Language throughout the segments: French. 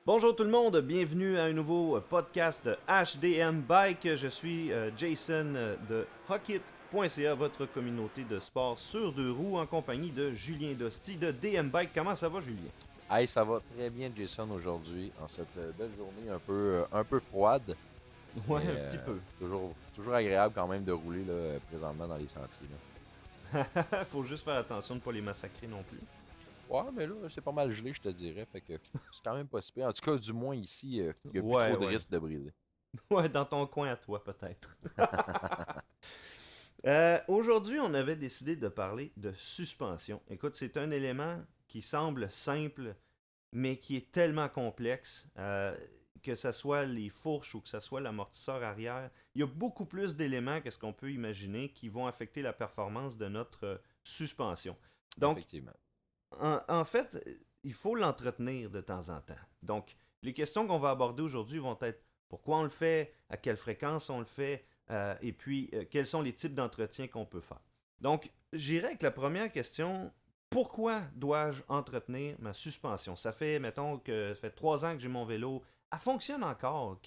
Bonjour tout le monde, bienvenue à un nouveau podcast de HDM Bike. Je suis Jason de Hockit.ca, votre communauté de sport sur deux roues, en compagnie de Julien Dosti de DM Bike. Comment ça va, Julien? Hey, ça va très bien, Jason, aujourd'hui, en cette belle journée un peu froide, Ouais, mais un petit peu. toujours agréable quand même de rouler là, présentement dans les sentiers. Là. Faut juste faire attention de ne pas les massacrer non plus. Ouais, mais là, c'est pas mal gelé, je te dirais, fait que c'est quand même pas si pire. En tout cas, du moins ici, il n'y a plus Ouais, trop de ouais. risques de briser. Ouais, dans ton coin à toi, peut-être. Aujourd'hui, on avait décidé de parler de suspension. Écoute, c'est un élément qui semble simple, mais qui est tellement complexe, que ce soit les fourches ou que ce soit l'amortisseur arrière. Il y a beaucoup plus d'éléments que ce qu'on peut imaginer qui vont affecter la performance de notre suspension. Donc, Effectivement. en fait, il faut l'entretenir de temps en temps. Donc, les questions qu'on va aborder aujourd'hui vont être pourquoi on le fait, à quelle fréquence on le fait, et puis quels sont les types d'entretien qu'on peut faire. Donc, j'irai avec la première question. Pourquoi dois-je entretenir ma suspension? Ça fait, mettons, que ça fait 3 ans que j'ai mon vélo. Elle fonctionne encore.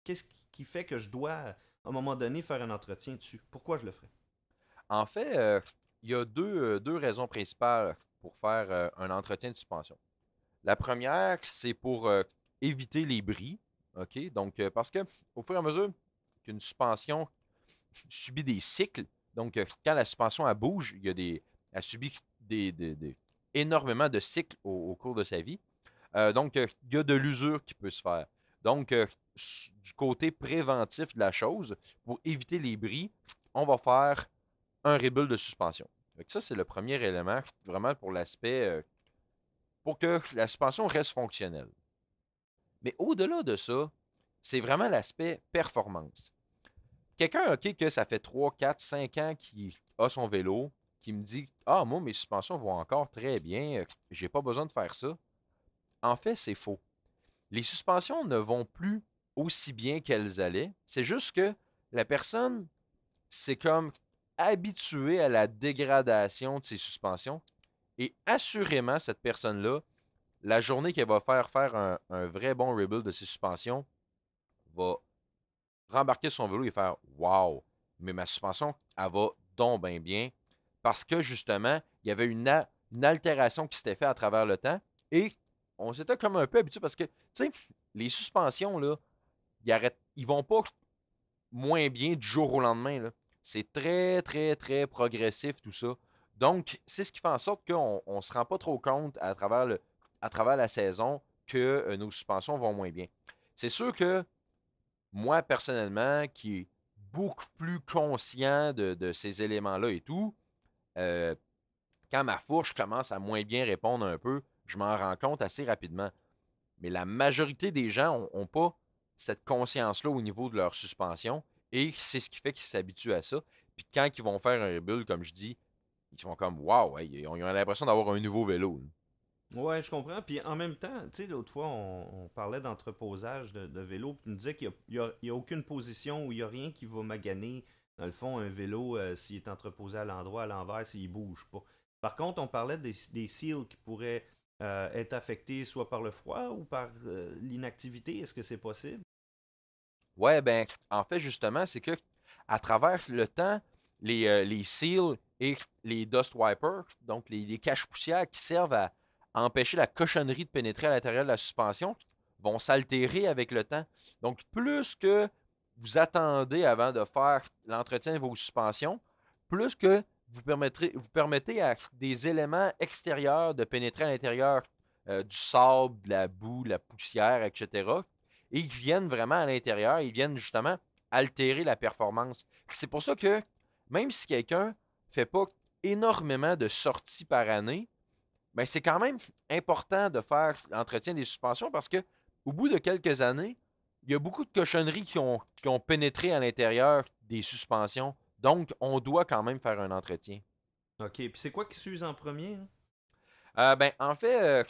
Qu'est-ce qui fait que je dois, à un moment donné, faire un entretien dessus? Pourquoi je le ferais? En fait, il y a deux raisons principales pour faire un entretien de suspension. La première, c'est pour éviter les bris, OK? Donc, parce que au fur et à mesure qu'une suspension subit des cycles. Donc, quand la suspension elle bouge, elle subit énormément de cycles au cours de sa vie. Donc, il y a de l'usure qui peut se faire. Donc, du côté préventif de la chose, pour éviter les bris, on va faire un rebuild de suspension. Donc, ça, c'est le premier élément, vraiment pour l'aspect, pour que la suspension reste fonctionnelle. Mais au-delà de ça, c'est vraiment l'aspect performance. Quelqu'un, OK, que ça fait 3, 4, 5 ans qu'il a son vélo, qui me dit ah, moi, mes suspensions vont encore très bien, j'ai pas besoin de faire ça. En fait, c'est faux. Les suspensions ne vont plus aussi bien qu'elles allaient. C'est juste que la personne s'est comme habituée à la dégradation de ses suspensions. Et assurément, cette personne-là, la journée qu'elle va faire un vrai bon rebuild de ses suspensions, va rembarquer sur son vélo et faire waouh, mais ma suspension, elle va donc bien bien. Parce que justement, il y avait une altération qui s'était faite à travers le temps et on s'était comme un peu habitué parce que, tu sais, les suspensions, là, ils vont pas moins bien du jour au lendemain. Là. C'est très, très, très progressif tout ça. Donc, c'est ce qui fait en sorte qu'on ne se rend pas trop compte à travers la saison que nos suspensions vont moins bien. C'est sûr que moi, personnellement, qui est beaucoup plus conscient de ces éléments-là et tout, euh, quand ma fourche commence à moins bien répondre un peu, je m'en rends compte assez rapidement. Mais la majorité des gens n'ont pas cette conscience-là au niveau de leur suspension et c'est ce qui fait qu'ils s'habituent à ça. Puis quand ils vont faire un rebuild, comme je dis, ils vont comme waouh, ils ont l'impression d'avoir un nouveau vélo. Là. Ouais, je comprends. Puis en même temps, tu sais, l'autre fois, on parlait d'entreposage de vélo, puis tu me disais qu'il y a aucune position où il n'y a rien qui va maganer, dans le fond, un vélo, s'il est entreposé à l'endroit, à l'envers, s'il bouge pas. Par contre, on parlait des seals qui pourraient être affectés soit par le froid ou par l'inactivité. Est-ce que c'est possible? Ouais, ben, en fait, justement, c'est que à travers le temps, les seals et les dust wipers, donc les caches-poussières qui servent à empêcher la cochonnerie de pénétrer à l'intérieur de la suspension, vont s'altérer avec le temps. Donc, plus que vous attendez avant de faire l'entretien de vos suspensions, plus que vous permettez à des éléments extérieurs de pénétrer à l'intérieur du sable, de la boue, de la poussière, etc., et ils viennent vraiment à l'intérieur, ils viennent justement altérer la performance. C'est pour ça que même si quelqu'un ne fait pas énormément de sorties par année, ben c'est quand même important de faire l'entretien des suspensions parce que au bout de quelques années, il y a beaucoup de cochonneries qui ont pénétré à l'intérieur des suspensions. Donc, on doit quand même faire un entretien. Ok, puis c'est quoi qui s'use en premier, hein? Ben, en fait,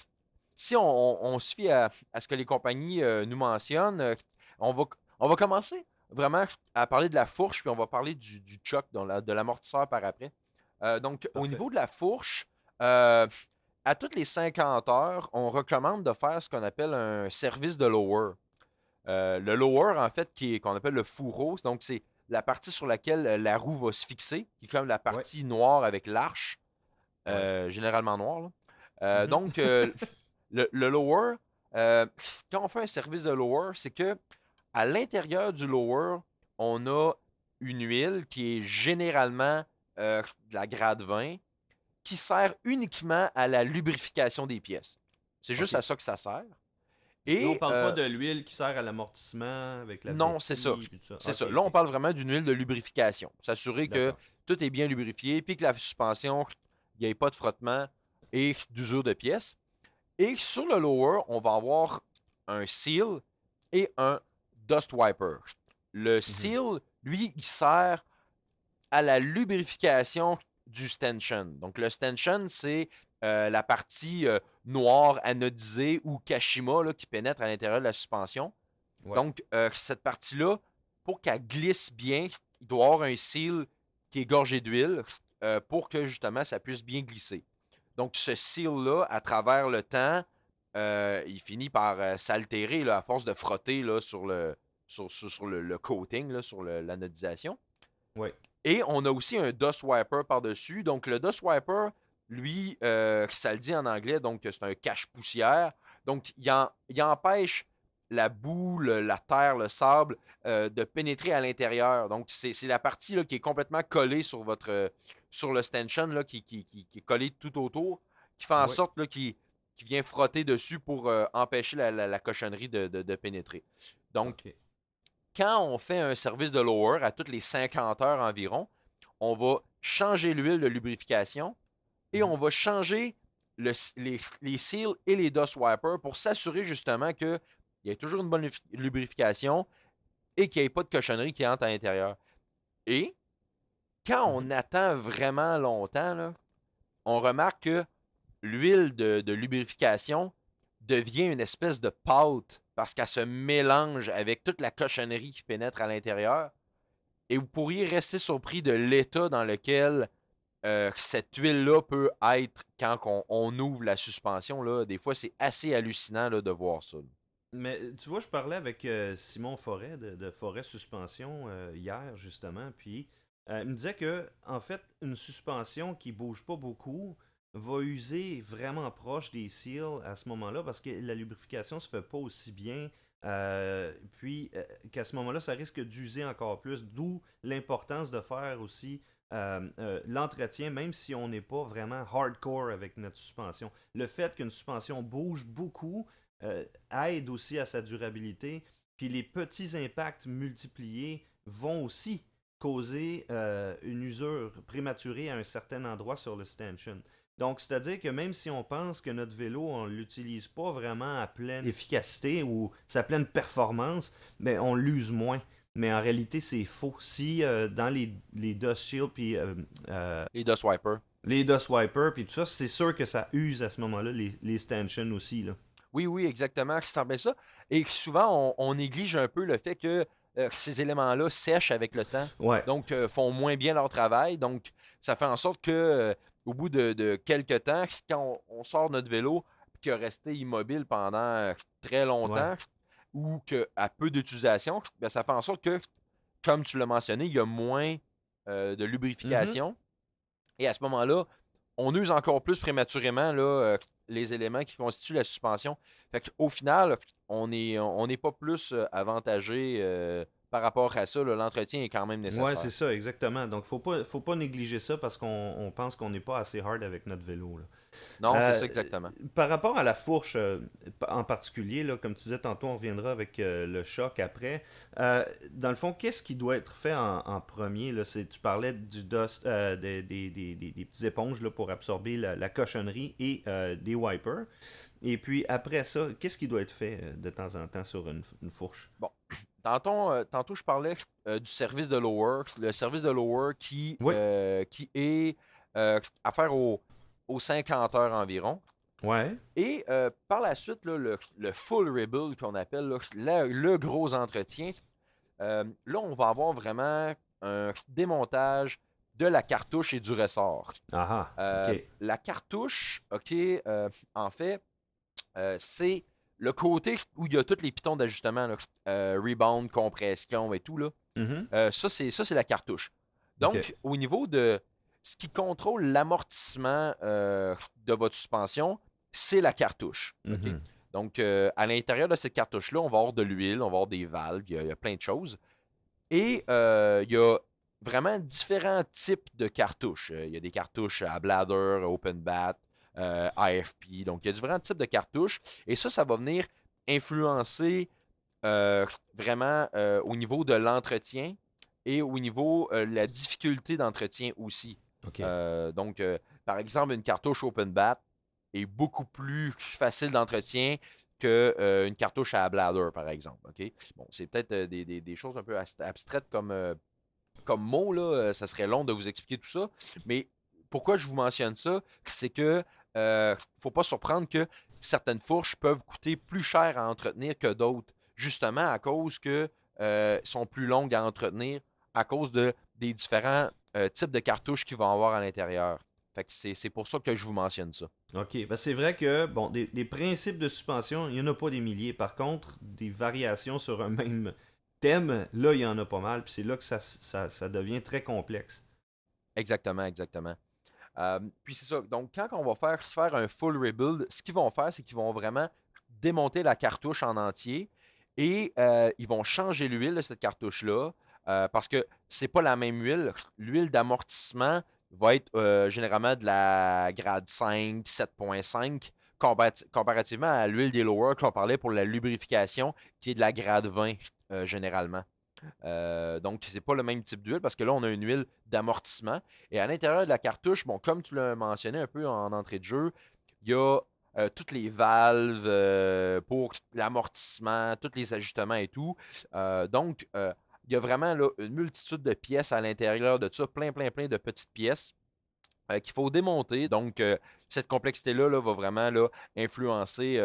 si on se fie à ce que les compagnies nous mentionnent, on va, on va commencer vraiment à parler de la fourche, puis on va parler du choc, de l'amortisseur par après. Donc, au Parfait. niveau de la fourche, euh, à toutes les 50 heures, on recommande de faire ce qu'on appelle un service de lower. Le lower, en fait, qu'on appelle le fourreau, donc c'est la partie sur laquelle la roue va se fixer, qui est comme la Ouais, partie noire avec l'arche, ouais. généralement noire, là. Mhm. Donc, le lower, quand on fait un service de lower, c'est que à l'intérieur du lower, on a une huile qui est généralement de la grade 20 qui sert uniquement à la lubrification des pièces. C'est juste OK. à ça que ça sert. Là, on Et parle pas de l'huile qui sert à l'amortissement avec la non, c'est ça. vessie et tout ça. C'est OK, ça. Là, on OK. parle vraiment d'une huile de lubrification. S'assurer que D'accord. tout est bien lubrifié, puis que la suspension, il n'y ait pas de frottement et d'usure de pièces. Et sur le lower, on va avoir un seal et un dust wiper. Le Mhm. seal, lui, il sert à la lubrification du stanchion. Donc, le stanchion, c'est la partie noire anodisée ou Kashima là, qui pénètre à l'intérieur de la suspension. Ouais. Donc, cette partie-là, pour qu'elle glisse bien, il doit y avoir un seal qui est gorgé d'huile pour que justement ça puisse bien glisser. Donc, ce seal-là, à travers le temps, il finit par s'altérer là, à force de frotter là, sur le coating, là, sur l'anodisation. Ouais. Et on a aussi un dust wiper par-dessus. Donc, le dust wiper, lui, ça le dit en anglais, donc c'est un cache-poussière. Donc, il empêche la boue, la terre, le sable de pénétrer à l'intérieur. Donc, c'est la partie là, qui est complètement collée sur le stanchion, là, qui est collée tout autour, qui fait en Ouais. sorte là, qu'il vient frotter dessus pour empêcher la cochonnerie de pénétrer. Donc, OK. quand on fait un service de lower à toutes les 50 heures environ, on va changer l'huile de lubrification et Mhm. on va changer les seals et les dust wipers pour s'assurer justement qu'il y ait toujours une bonne lubrification et qu'il n'y ait pas de cochonnerie qui entre à l'intérieur. Et quand Mhm. on attend vraiment longtemps, là, on remarque que l'huile de lubrification devient une espèce de pâte parce qu'elle se mélange avec toute la cochonnerie qui pénètre à l'intérieur. Et vous pourriez rester surpris de l'état dans lequel cette huile-là peut être quand on ouvre la suspension. Là. Des fois, c'est assez hallucinant là, de voir ça. Mais tu vois, je parlais avec Simon Forêt de Forêt Suspension hier, justement, puis il me disait que, en fait, une suspension qui bouge pas beaucoup va user vraiment proche des seals à ce moment-là parce que la lubrification se fait pas aussi bien. Puis qu'à ce moment-là, ça risque d'user encore plus, d'où l'importance de faire aussi l'entretien, même si on n'est pas vraiment hardcore avec notre suspension. Le fait qu'une suspension bouge beaucoup, aide aussi à sa durabilité. Puis les petits impacts multipliés vont aussi causer une usure prématurée à un certain endroit sur le stanchion. Donc, c'est-à-dire que même si on pense que notre vélo, on ne l'utilise pas vraiment à pleine efficacité ou sa pleine performance, ben, on l'use moins. Mais en réalité, c'est faux. Si dans les Dust Shield puis Les dust wipers. les Dust Wiper puis tout ça, c'est sûr que ça use à ce moment-là les stanchions aussi. Là. Oui, oui, exactement. C'est en plein ça. Et souvent, on néglige un peu le fait que ces éléments-là sèchent avec le temps. Ouais. Donc, font moins bien leur travail. Donc, ça fait en sorte que au bout de quelques temps, quand on sort notre vélo, qui a resté immobile pendant très Ouais. longtemps, ou qu'à peu d'utilisation, ben, ça fait en sorte que, comme tu l'as mentionné, il y a moins de Mhm. lubrification. Et à ce moment-là, on use encore plus prématurément là, les éléments qui constituent la suspension. Fait qu'au final, on n'est pas plus avantagé par rapport à ça. Là. L'entretien est quand même Ouais, c'est nécessaire. ça, exactement. Donc, faut pas négliger ça parce qu'on pense qu'on n'est pas assez hard avec notre vélo. Là. Non, c'est Euh, ça exactement. Par rapport à la fourche en particulier, là, comme tu disais tantôt, on reviendra avec le choc après. Dans le fond, qu'est-ce qui doit être fait en premier là? Tu parlais du dust, des petites éponges là, pour absorber la cochonnerie et des wipers. Et puis après ça, qu'est-ce qui doit être fait de temps en temps sur une fourche? Bon, tantôt je parlais du service de lower. Le service de lower Oui, qui est à faire aux 50 heures environ. ouais. Et par la suite, là, le full rebuild qu'on appelle, là, le gros entretien, là, on va avoir vraiment un démontage de la cartouche et du ressort. Ah ah, OK. La cartouche, OK, en fait, c'est le côté où il y a tous les pitons d'ajustement, là, rebound, compression et tout, là. Mhm. Ça, c'est la cartouche. OK. Donc, au niveau de ce qui contrôle l'amortissement de votre suspension, c'est la cartouche. OK? Mhm. Donc, à l'intérieur de cette cartouche-là, on va avoir de l'huile, on va avoir des valves, il y a plein de choses. Et il y a vraiment différents types de cartouches. Il y a des cartouches à bladder, open bat, IFP. Donc, il y a différents types de cartouches. Et ça va venir influencer vraiment au niveau de l'entretien et au niveau de la difficulté d'entretien aussi. OK. Donc, par exemple, une cartouche open bat est beaucoup plus facile d'entretien qu'une cartouche à bladder, par exemple. OK? Bon, c'est peut-être des choses un peu abstraites comme mots, là. Ça serait long de vous expliquer tout ça. Mais pourquoi je vous mentionne ça, c'est que faut pas surprendre que certaines fourches peuvent coûter plus cher à entretenir que d'autres, justement à cause que sont plus longues à entretenir, à cause des différents types de cartouches qu'ils vont avoir à l'intérieur. Fait que c'est pour ça que je vous mentionne ça. OK. Ben, c'est vrai que, bon, des principes de suspension, il n'y en a pas des milliers. Par contre, des variations sur un même thème, là, il y en a pas mal. Puis c'est là que ça devient très complexe. Exactement, exactement. Puis c'est ça. Donc, quand on va faire un full rebuild, ce qu'ils vont faire, c'est qu'ils vont vraiment démonter la cartouche en entier et ils vont changer l'huile de cette cartouche-là parce que c'est pas la même huile. L'huile d'amortissement va être généralement de la grade 5, 7.5, comparativement à l'huile des lower qu'on parlait pour la lubrification, qui est de la grade 20 généralement. Donc, c'est pas le même type d'huile parce que là, on a une huile d'amortissement. Et à l'intérieur de la cartouche, bon, comme tu l'as mentionné un peu en entrée de jeu, il y a toutes les valves pour l'amortissement, tous les ajustements et tout. Donc, il y a vraiment là, une multitude de pièces à l'intérieur de ça, plein, plein, plein de petites pièces qu'il faut démonter. Donc, cette complexité-là là, va vraiment là, influencer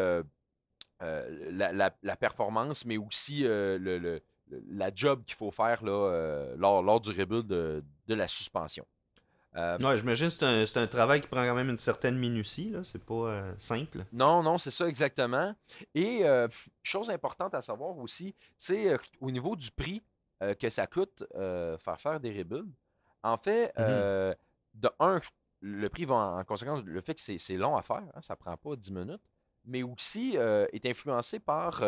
la performance, mais aussi la job qu'il faut faire là, lors du rebuild de la suspension. Euh, Ouais, j'imagine que c'est un travail qui prend quand même une certaine minutie, là. C'est pas simple. non, non, c'est ça exactement. Et chose importante à savoir aussi, c'est au niveau du prix que ça coûte faire des rebuilds. En fait, Mhm. de un, le prix va en conséquence, le fait que c'est long à faire, hein, ça prend pas 10 minutes, mais aussi est influencé par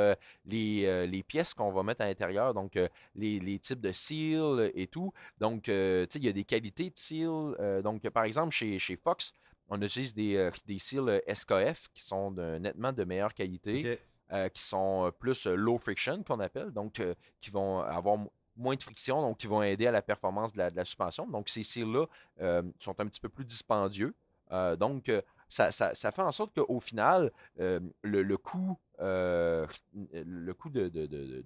les pièces qu'on va mettre à l'intérieur, donc les types de seal et tout. Donc, tu sais, il y a des qualités de seal. Donc, par exemple, chez Fox, on utilise des seals SKF qui sont nettement de meilleure qualité, OK. qui sont plus low friction qu'on appelle, donc qui vont avoir moins de friction, donc qui vont aider à la performance de la suspension. Donc ces seals-là sont un petit peu plus dispendieux. Donc ça fait en sorte qu'au final, le coût,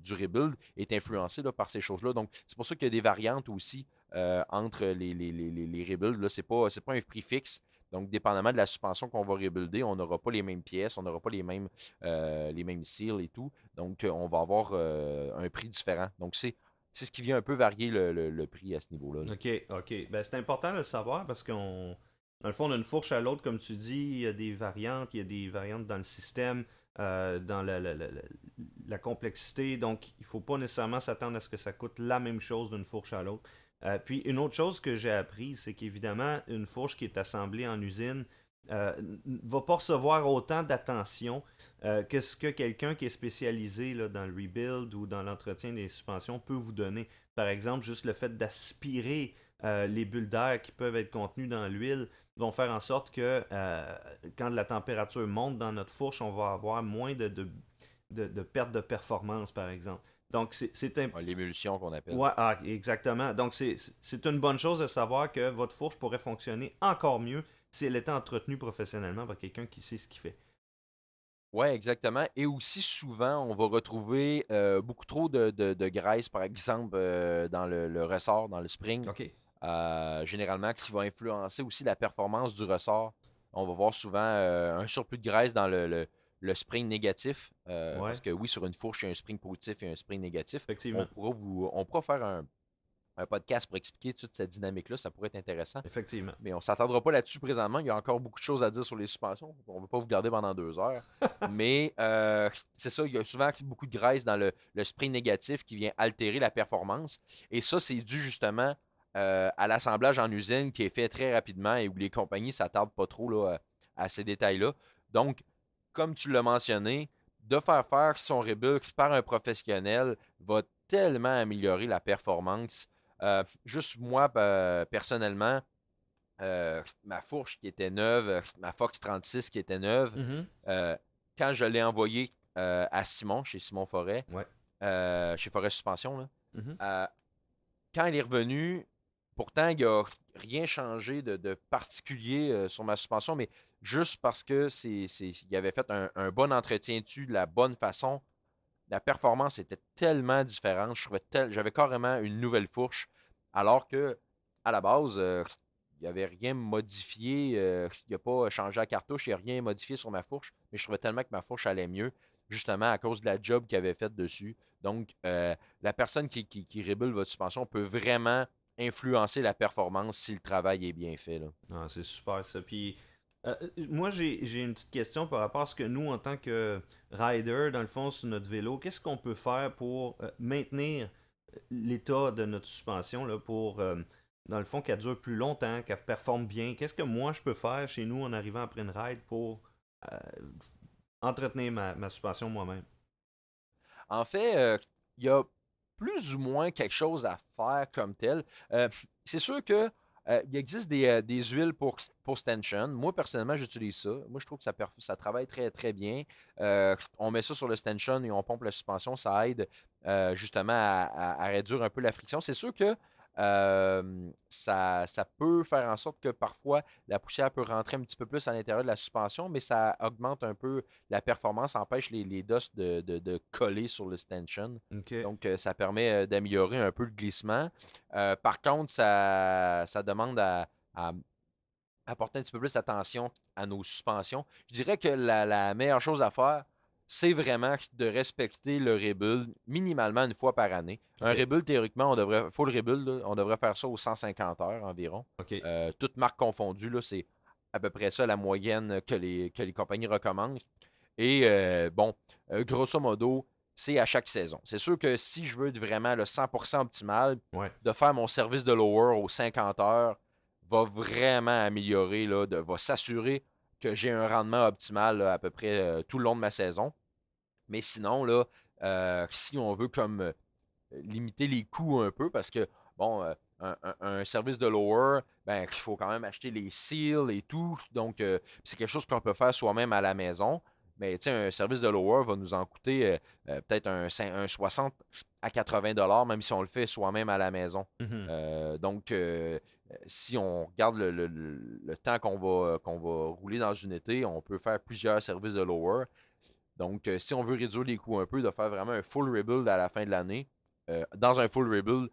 du rebuild est influencé là, par ces choses-là. Donc c'est pour ça qu'il y a des variantes aussi entre les rebuilds. Là, c'est pas un prix fixe. Donc, dépendamment de la suspension qu'on va rebuilder, on n'aura pas les mêmes pièces, on n'aura pas les mêmes seals et tout. Donc, on va avoir un prix différent. Donc, c'est ce qui vient un peu varier le prix à ce niveau-là, là. OK, OK. Ben, c'est important de le savoir parce dans le fond, d'une fourche à l'autre, comme tu dis, il y a des variantes dans le système, dans la complexité. Donc, il faut pas nécessairement s'attendre à ce que ça coûte la même chose d'une fourche à l'autre. Puis, une autre chose que j'ai appris, c'est qu'évidemment, une fourche qui est assemblée en usine va pas recevoir autant d'attention que ce que quelqu'un qui est spécialisé là, dans le rebuild ou dans l'entretien des suspensions peut vous donner. Par exemple, juste le fait d'aspirer les bulles d'air qui peuvent être contenues dans l'huile vont faire en sorte que quand la température monte dans notre fourche, on va avoir moins de perte de performance, par exemple. Donc, Ouais, l'émulsion qu'on appelle. Ouais, exactement. Donc, c'est une bonne chose de savoir que votre fourche pourrait fonctionner encore mieux si elle était entretenue professionnellement par quelqu'un qui sait ce qu'il fait. Ouais, exactement. Et aussi, souvent, on va retrouver beaucoup trop de graisse, par exemple, dans le ressort, dans le spring. OK. Généralement, qui va influencer aussi la performance du ressort. On va voir souvent un surplus de graisse dans le spring négatif. Parce Ouais, que oui, sur une fourche, il y a un spring positif et un spring négatif. On effectivement. pourra faire un podcast pour expliquer toute cette dynamique-là. Ça pourrait être intéressant. Effectivement. Mais on ne s'attendra pas là-dessus présentement. Il y a encore beaucoup de choses à dire sur les suspensions. On ne va pas vous garder pendant 2 heures. Mais c'est ça, il y a souvent beaucoup de graisse dans le spray négatif qui vient altérer la performance. Et ça, c'est dû justement à l'assemblage en usine qui est fait très rapidement et où les compagnies ne s'attardent pas trop là, à ces détails-là. Donc, comme tu l'as mentionné, de faire son rebuild par un professionnel va tellement améliorer la performance. Juste moi, personnellement, ma fourche qui était neuve, ma Fox 36 qui était neuve, Mhm. euh, quand je l'ai envoyée à Simon, chez Simon Forêt, Ouais. chez Forêt Suspension, là, Mhm. quand il est revenu, pourtant, il n'a rien changé de particulier sur ma suspension, mais juste parce que il avait fait un bon entretien dessus de la bonne façon, la performance était tellement différente. J'avais carrément une nouvelle fourche, alors que à la base, il n'y avait rien modifié. Il n'a pas changé la cartouche, il n'y a rien modifié sur ma fourche, mais je trouvais tellement que ma fourche allait mieux, justement à cause de la job qu'il avait faite dessus. Donc, la personne qui rebuild votre suspension peut vraiment influencer la performance si le travail est bien fait, là. Ah, c'est super ça. Puis, moi, j'ai une petite question par rapport à ce que nous, en tant que rider, dans le fond, sur notre vélo, qu'est-ce qu'on peut faire pour maintenir l'état de notre suspension, là, pour, dans le fond, qu'elle dure plus longtemps, qu'elle performe bien? Qu'est-ce que moi, je peux faire chez nous en arrivant après une ride pour euh, entretenir ma suspension moi-même? En fait, il y a plus ou moins quelque chose à faire comme tel. Euh, c'est sûr que il existe des huiles pour stanchion. Moi, personnellement, j'utilise ça. Moi, je trouve que ça travaille très, très bien. On met ça sur le stanchion et on pompe la suspension. Ça aide justement à réduire un peu la friction. C'est sûr que ça peut faire en sorte que parfois la poussière peut rentrer un petit peu plus à l'intérieur de la suspension, mais ça augmente un peu la performance, empêche les DOS de coller sur le stanchion. OK. Donc, ça permet d'améliorer un peu le glissement. Par contre, ça demande à apporter un petit peu plus d'attention à nos suspensions. Je dirais que la meilleure chose à faire, c'est vraiment de respecter le rebuild minimalement une fois par année. Un OK. rebuild, théoriquement, full rebuild, là, on devrait faire ça aux 150 heures environ. OK. Toutes marques confondues, là, c'est à peu près ça la moyenne que les compagnies recommandent. Et bon, grosso modo, c'est à chaque saison. C'est sûr que si je veux être vraiment le 100% optimal, Ouais. de faire mon service de lower aux 50 heures va vraiment améliorer, là, va s'assurer que j'ai un rendement optimal là, à peu près tout le long de ma saison. Mais sinon, là, si on veut comme limiter les coûts un peu, parce que, bon, un service de lower, ben, il faut quand même acheter les seals et tout. Donc, c'est quelque chose qu'on peut faire soi-même à la maison. Mais, tu sais, un service de lower va nous en coûter peut-être un 60 à 80 dollars, même si on le fait soi-même à la maison. Mhm. Donc, si on regarde le temps qu'on va rouler dans une été, on peut faire plusieurs services de lower. Donc, si on veut réduire les coûts un peu, de faire vraiment un full rebuild à la fin de l'année, dans un full rebuild,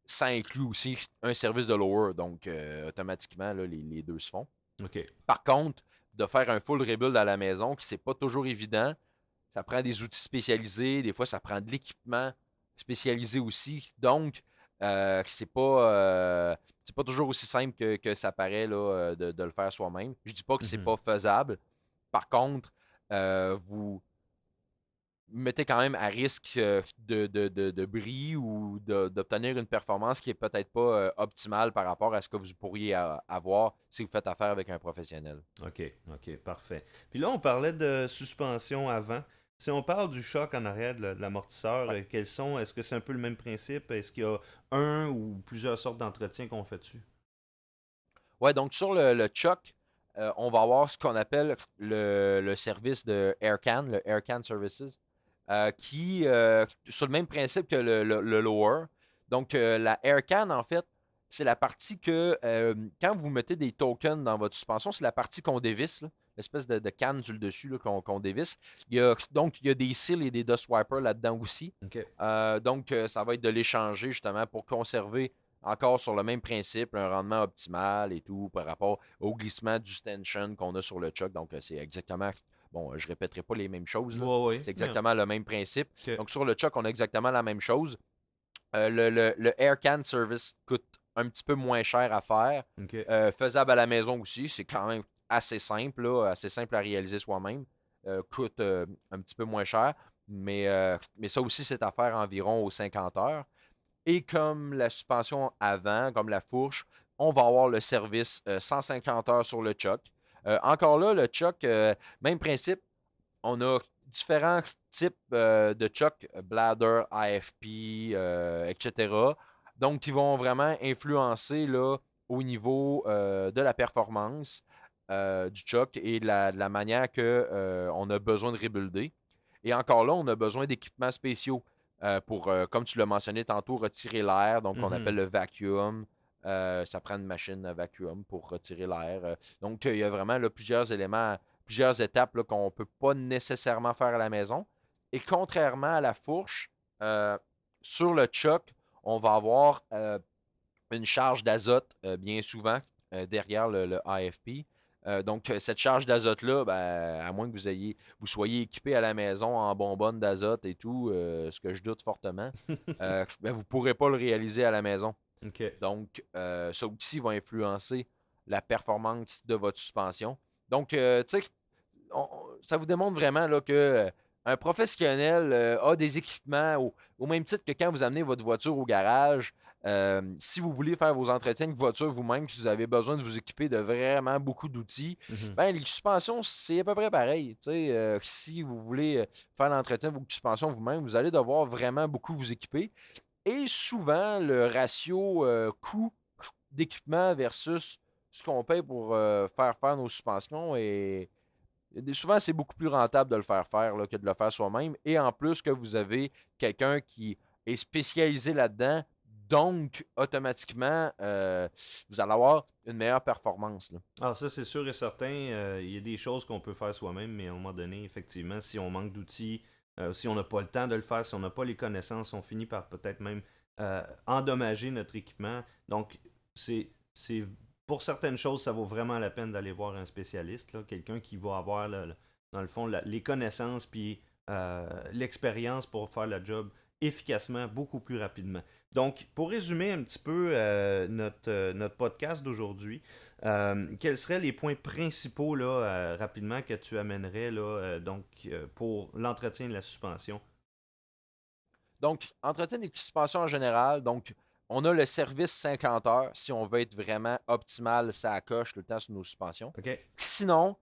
ça inclut aussi un service de lower. Donc, automatiquement, là, les deux se font. OK. Par contre, de faire un full rebuild à la maison, qui c'est pas toujours évident, ça prend des outils spécialisés, des fois ça prend de l'équipement spécialisé aussi. Donc, c'est pas toujours aussi simple que ça paraît là, de le faire soi-même. Je dis pas que c'est Mhm. pas faisable. Par contre, vous mettez quand même à risque de bris ou d'obtenir une performance qui est peut-être pas optimale par rapport à ce que vous pourriez avoir si vous faites affaire avec un professionnel. OK, OK, parfait. Puis là, on parlait de suspension avant. Si on parle du choc en arrière de l'amortisseur, Ouais. quels sont, est-ce que c'est un peu le même principe? Est-ce qu'il y a un ou plusieurs sortes d'entretiens qu'on fait dessus? Ouais, donc sur le Chuck, on va avoir ce qu'on appelle le service de AirCan, le AirCan Services, qui, sur le même principe que le Lower. Donc, la AirCan, en fait, c'est la partie que, quand vous mettez des tokens dans votre suspension, c'est la partie qu'on dévisse, là, l'espèce de canne sur le dessus là, qu'on dévisse. Donc, il y a des seals et des dust wipers là-dedans aussi. OK. Donc, ça va être de l'échanger justement pour conserver encore sur le même principe, un rendement optimal et tout par rapport au glissement du stanchion qu'on a sur le chuck. Donc, c'est exactement, bon, je répéterai pas les mêmes choses, là. Ouais, ouais. C'est Mais, exactement le même principe. OK. Donc, sur le chuck, on a exactement la même chose. Le Air Can Service coûte un petit peu moins cher à faire. OK. Faisable à la maison aussi. C'est quand même assez simple, là, assez simple à réaliser soi-même. Coûte un petit peu moins cher. Mais ça aussi, c'est à faire environ aux 50 heures. Et comme la suspension avant, comme la fourche, on va avoir le service 150 heures sur le choc. Encore là, le choc, même principe, on a différents types de choc, bladder, AFP, etc. Donc, qui vont vraiment influencer là, au niveau de la performance du choc et de la manière qu'on a besoin de rebuilder. Et encore là, on a besoin d'équipements spéciaux pour, comme tu l'as mentionné tantôt, retirer l'air. Donc, on appelle Mhm. le vacuum. Ça prend une machine à vacuum pour retirer l'air. Donc, il y a vraiment là, plusieurs éléments, plusieurs étapes là, qu'on ne peut pas nécessairement faire à la maison. Et contrairement à la fourche, euh, sur le choc, on va avoir une charge d'azote bien souvent derrière le AFP. Donc, cette charge d'azote-là, ben, à moins que vous soyez équipé à la maison en bonbonne d'azote et tout, ce que je doute fortement, ben, vous ne pourrez pas le réaliser à la maison. OK. Donc, ça aussi va influencer la performance de votre suspension. Donc, tu sais, ça vous démontre vraiment là, que un professionnel a des équipements au même titre que quand vous amenez votre voiture au garage. Si vous voulez faire vos entretiens de voiture vous-même, si vous avez besoin de vous équiper de vraiment beaucoup d'outils, Mhm. ben, les suspensions, c'est à peu près pareil. Si vous voulez faire l'entretien de vos suspensions vous-même, vous allez devoir vraiment beaucoup vous équiper. Et souvent, le ratio coût d'équipement versus ce qu'on paye pour faire nos suspensions est souvent, c'est beaucoup plus rentable de le faire faire là, que de le faire soi-même. Et en plus que vous avez quelqu'un qui est spécialisé là-dedans, donc automatiquement, vous allez avoir une meilleure performance, là. Alors ça, c'est sûr et certain. Il y a des choses qu'on peut faire soi-même, mais à un moment donné, effectivement, si on manque d'outils, si on n'a pas le temps de le faire, si on n'a pas les connaissances, on finit par peut-être même endommager notre équipement. Donc, c'est pour certaines choses, ça vaut vraiment la peine d'aller voir un spécialiste, là, quelqu'un qui va avoir, dans le fond, les connaissances puis l'expérience pour faire le job efficacement, beaucoup plus rapidement. Donc, pour résumer un petit peu notre podcast d'aujourd'hui, quels seraient les points principaux là, rapidement que tu amènerais là, pour l'entretien de la suspension? Donc, entretien des suspensions en général. Donc, on a le service 50 heures si on veut être vraiment optimal, ça coche tout le temps sur nos suspensions. OK? Sinon,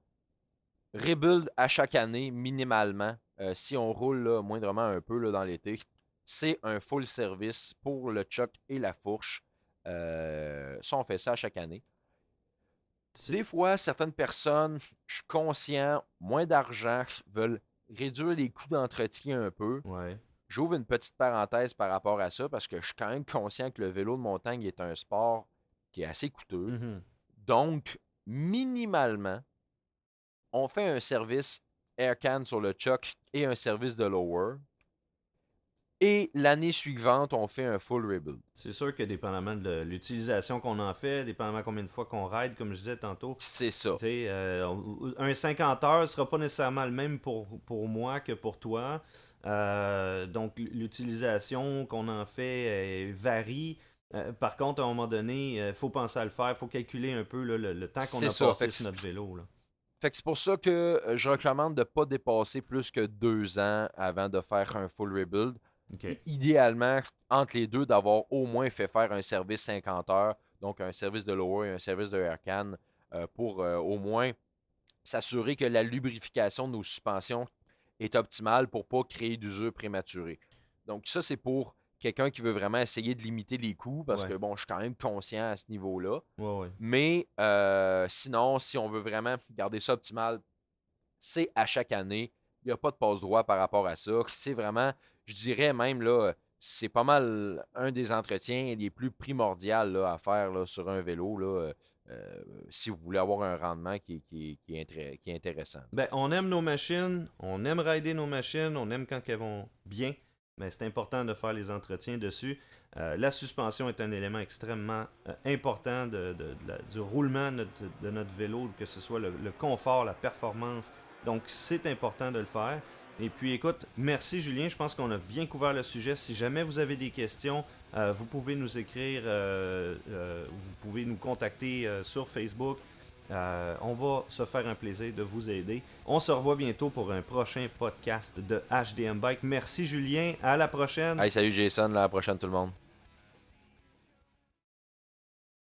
rebuild à chaque année, minimalement, si on roule là, moindrement un peu là, dans l'été, c'est un full service pour le choc et la fourche. Ça, on fait ça à chaque année. C'est... Des fois, certaines personnes, je suis conscient, moins d'argent, veulent réduire les coûts d'entretien un peu. Ouais. J'ouvre une petite parenthèse par rapport à ça parce que je suis quand même conscient que le vélo de montagne est un sport qui est assez coûteux. Mhm. Donc, minimalement, on fait un service Aircan sur le choc et un service de lower. Et l'année suivante, on fait un full rebuild. C'est sûr que dépendamment de l'utilisation qu'on en fait, dépendamment combien de fois qu'on ride, comme je disais tantôt, C'est ça. tu sais, un 50 heures ne sera pas nécessairement le même pour moi que pour toi. Donc, l'utilisation qu'on en fait varie. Par contre, à un moment donné, il faut penser à le faire. Il faut calculer un peu là, le temps qu'on C'est a ça. passé sur notre vélo. Là. Fait que c'est pour ça que je recommande de ne pas dépasser plus que 2 ans avant de faire un full rebuild. OK. Et idéalement, entre les deux, d'avoir au moins fait faire un service 50 heures, donc un service de lower et un service de aircan, pour au moins s'assurer que la lubrification de nos suspensions est optimale pour ne pas créer d'usure prématurée. Donc ça, c'est pour quelqu'un qui veut vraiment essayer de limiter les coûts, parce que Ouais. bon, je suis quand même conscient à ce niveau-là. Ouais, ouais. Mais sinon, si on veut vraiment garder ça optimal, c'est à chaque année. Il n'y a pas de passe-droit par rapport à ça. C'est vraiment, je dirais même, là, c'est pas mal un des entretiens les plus primordiaux là, à faire là, sur un vélo là, si vous voulez avoir un rendement qui est intéressant. Ben, on aime nos machines, on aime rider nos machines, on aime quand elles vont bien, mais c'est important de faire les entretiens dessus. La suspension est un élément extrêmement important du roulement de notre vélo, que ce soit le confort, la performance. Donc, c'est important de le faire. Et puis écoute, merci Julien, je pense qu'on a bien couvert le sujet. Si jamais vous avez des questions, vous pouvez nous écrire, vous pouvez nous contacter sur Facebook. On va se faire un plaisir de vous aider. On se revoit bientôt pour un prochain podcast de HDM Bike. Merci Julien, à la prochaine. Hey, salut Jason, à la prochaine tout le monde.